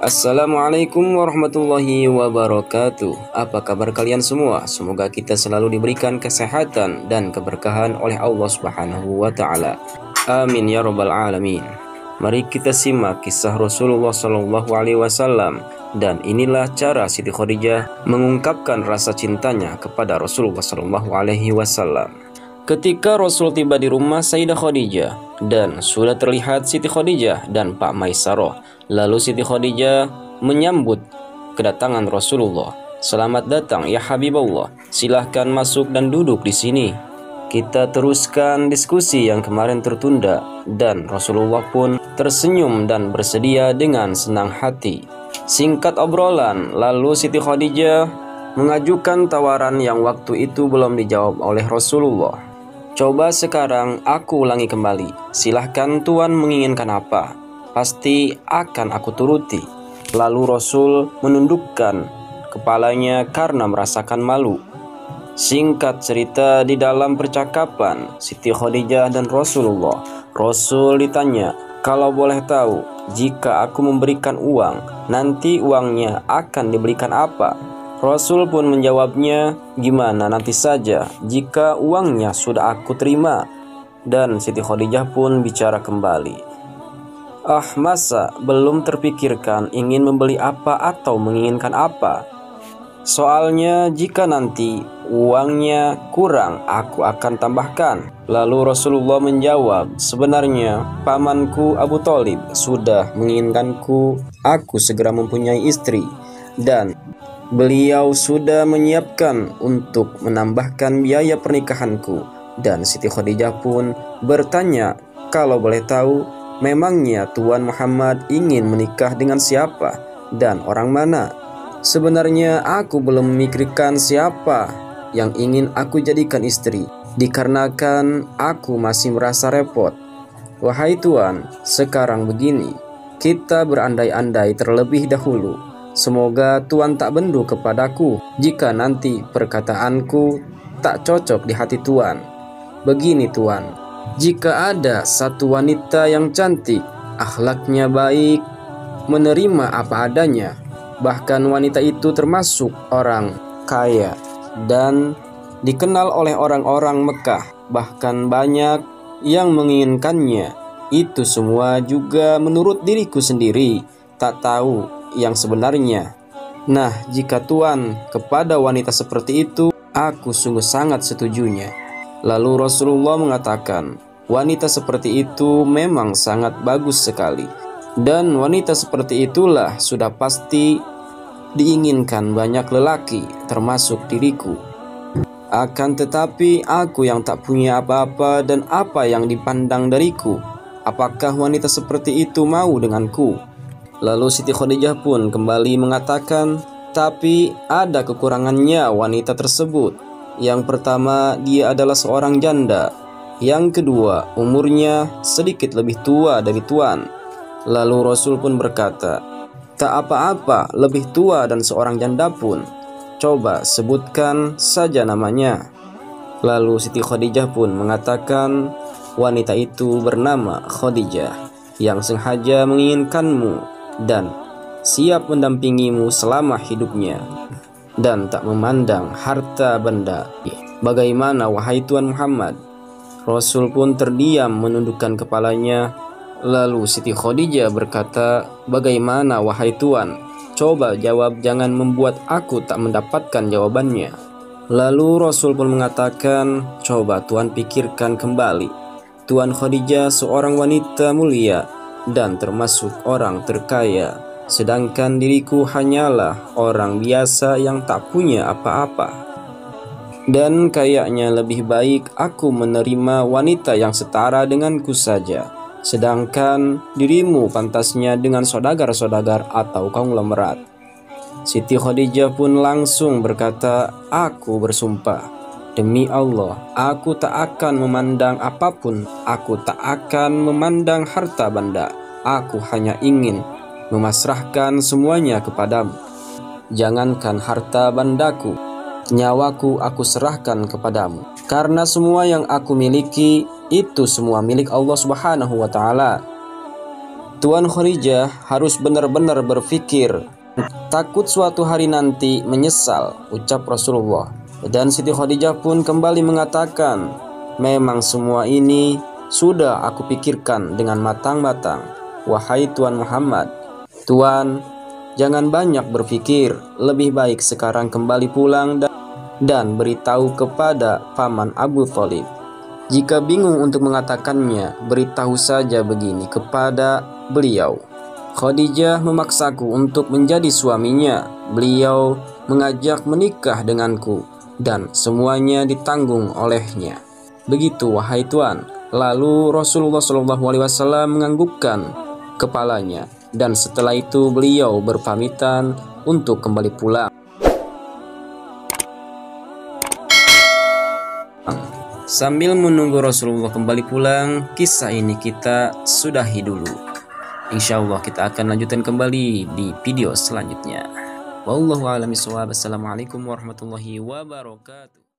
Assalamualaikum warahmatullahi wabarakatuh. Apa kabar kalian semua? Semoga kita selalu diberikan kesehatan dan keberkahan oleh Allah Subhanahu wa taala. Amin ya rabbal alamin. Mari kita simak kisah Rasulullah sallallahu alaihi wasallam, dan inilah cara Siti Khadijah mengungkapkan rasa cintanya kepada Rasulullah sallallahu alaihi wasallam. Ketika Rasul tiba di rumah Sayyidah Khadijah dan sudah terlihat Siti Khadijah dan Pak Maisarah, lalu Siti Khadijah menyambut kedatangan Rasulullah. "Selamat datang ya Habibullah, silahkan masuk dan duduk di sini. Kita teruskan diskusi yang kemarin tertunda." Dan Rasulullah pun tersenyum dan bersedia dengan senang hati. Singkat obrolan, lalu Siti Khadijah mengajukan tawaran yang waktu itu belum dijawab oleh Rasulullah. "Coba sekarang aku ulangi kembali. Silahkan Tuan menginginkan apa? Pasti akan aku turuti." Lalu Rasul menundukkan kepalanya karena merasakan malu. Singkat cerita, di dalam percakapan Siti Khadijah dan Rasulullah, Rasul ditanya, "Kalau boleh tahu, jika aku memberikan uang, nanti uangnya akan diberikan apa?" Rasul pun menjawabnya, "Gimana nanti saja jika uangnya sudah aku terima." Dan Siti Khadijah pun bicara kembali, "Ah, masa belum terpikirkan ingin membeli apa atau menginginkan apa? Soalnya jika nanti uangnya kurang, aku akan tambahkan." Lalu Rasulullah menjawab, "Sebenarnya pamanku Abu Thalib sudah menginginkanku aku segera mempunyai istri, dan beliau sudah menyiapkan untuk menambahkan biaya pernikahanku." Dan Siti Khadijah pun bertanya, "Kalau boleh tahu, memangnya Tuan Muhammad ingin menikah dengan siapa dan orang mana?" "Sebenarnya aku belum memikirkan siapa yang ingin aku jadikan istri, dikarenakan aku masih merasa repot." "Wahai Tuan, sekarang begini, kita berandai-andai terlebih dahulu. Semoga Tuan tak bendu kepadaku jika nanti perkataanku tak cocok di hati Tuan. Begini Tuan, jika ada satu wanita yang cantik, akhlaknya baik, menerima apa adanya, bahkan wanita itu termasuk orang kaya dan dikenal oleh orang-orang Mekah, bahkan banyak yang menginginkannya, itu semua juga menurut diriku sendiri, tak tahu yang sebenarnya. Nah, jika Tuan kepada wanita seperti itu, aku sungguh sangat setujunya." Lalu Rasulullah mengatakan, "Wanita seperti itu memang sangat bagus sekali, dan wanita seperti itulah sudah pasti diinginkan banyak lelaki, termasuk diriku. Akan tetapi aku yang tak punya apa-apa dan apa yang dipandang dariku, apakah wanita seperti itu mau denganku?" Lalu Siti Khadijah pun kembali mengatakan, "Tapi ada kekurangannya wanita tersebut. Yang pertama, dia adalah seorang janda. Yang kedua, umurnya sedikit lebih tua dari Tuan." Lalu Rasul pun berkata, "Tak apa-apa, lebih tua dan seorang janda pun. Coba sebutkan saja namanya." Lalu Siti Khadijah pun mengatakan, "Wanita itu bernama Khadijah, yang sengaja menginginkanmu dan siap mendampingimu selama hidupnya, dan tak memandang harta benda. Bagaimana wahai Tuan Muhammad?" Rasul pun terdiam menundukkan kepalanya. Lalu Siti Khadijah berkata, "Bagaimana wahai Tuan? Coba jawab, jangan membuat aku tak mendapatkan jawabannya." Lalu Rasul pun mengatakan, "Coba Tuan pikirkan kembali. Tuan Khadijah seorang wanita mulia dan termasuk orang terkaya, sedangkan diriku hanyalah orang biasa yang tak punya apa-apa. Dan kayaknya lebih baik aku menerima wanita yang setara denganku saja, sedangkan dirimu pantasnya dengan saudagar-saudagar atau konglomerat." Siti Khadijah pun langsung berkata, "Aku bersumpah, demi Allah, aku tak akan memandang apapun, aku tak akan memandang harta benda. Aku hanya ingin memasrahkan semuanya kepadamu. Jangankan harta bandaku, nyawaku aku serahkan kepadamu. Karena semua yang aku miliki itu semua milik Allah Subhanahu wa Ta'ala. Tuan Khadijah harus benar-benar berpikir, takut suatu hari nanti menyesal, ucap Rasulullah. Dan Siti Khadijah pun kembali mengatakan, memang semua ini sudah aku pikirkan dengan matang-matang. Wahai Tuan Muhammad, Tuan, jangan banyak berpikir, lebih baik sekarang kembali pulang dan beritahu kepada Paman Abu Thalib. Jika bingung untuk mengatakannya, beritahu saja begini kepada beliau. Khadijah memaksaku untuk menjadi suaminya. Beliau mengajak menikah denganku dan semuanya ditanggung olehnya. Begitu wahai Tuan. Lalu Rasulullah SAW menganggukkan kepalanya dan setelah itu beliau berpamitan untuk kembali pulang. Sambil menunggu Rasulullah kembali pulang, kisah ini kita sudahi dulu. Insya Allah kita akan lanjutkan kembali di video selanjutnya. Wallahu a'lam bishawab. Assalamualaikum warahmatullahi wabarakatuh.